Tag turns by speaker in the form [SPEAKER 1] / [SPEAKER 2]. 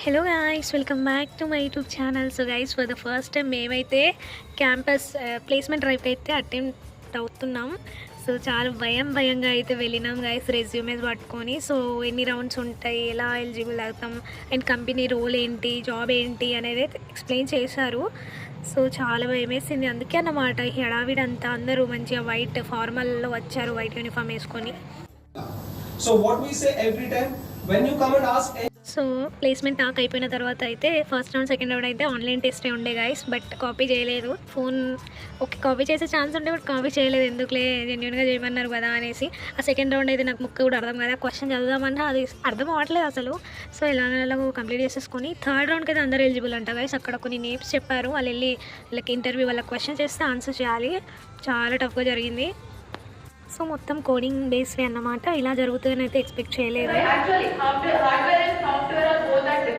[SPEAKER 1] Hello guys, welcome back to my YouTube channel. So guys, for the first time మేమైతే campus placement డ్రైవ్కి అయితే attempt అవుతున్నాం. So చాలా భయంగా అయితే వెళ్ళినాం గైస్, రెజ్యూమేస్ పట్టుకొని. సో ఎన్ని రౌండ్స్ ఉంటాయి, ఎలా ఎలిజిబుల్ అవుతాం, అండ్ కంపెనీ రోల్ ఏంటి, జాబ్ ఏంటి అనేది ఎక్స్ప్లెయిన్ చేశారు. సో చాలా భయం వేసింది. అందుకే అన్నమాట ఈ హడావిడంతా. అందరూ మంచిగా వైట్ ఫార్మల్లో వచ్చారు, వైట్ యూనిఫామ్ వేసుకొని.
[SPEAKER 2] So what we say every time when you come and ask.
[SPEAKER 1] So placement talk అయిపోయిన తర్వాత అయితే ఫస్ట్ రౌండ్ సెకండ్ రౌండ్ అయితే ఆన్లైన్ టెస్టే ఉండే గైస్, బట్ కాపీ చేయలేదు. ఫోన్ ఓకే, కాపీ చేసే ఛాన్స్ ఉంటే బట్ కాపీ చేయలేదు. ఎందుకులే, జెన్యూన్గా చేయమన్నారు కదా అనేసి. ఆ సెకండ్ రౌండ్ అయితే నాకు ముక్క కూడా అర్థం కదా, క్వశ్చన్ చదువుదామన్నా అది అర్థం అవ్వట్లేదు అసలు. సో ఎలాగో కంప్లీట్ చేసేసుకొని థర్డ్ రౌండ్కి అయితే అందరూ ఎలిజిబుల్ అంట గైస్. అక్కడ కొన్ని నేమ్స్ చెప్పారు, వాళ్ళు వెళ్ళి వాళ్ళకి ఇంటర్వ్యూ, వాళ్ళకి క్వశ్చన్ చేస్తే ఆన్సర్ చేయాలి. చాలా టఫ్గా జరిగింది. సో మొత్తం కోడింగ్ బేస్వే అన్నమాట. ఇలా జరుగుతుందని అయితే ఎక్స్పెక్ట్ చేయలేదు.
[SPEAKER 3] Actually, hardware and software are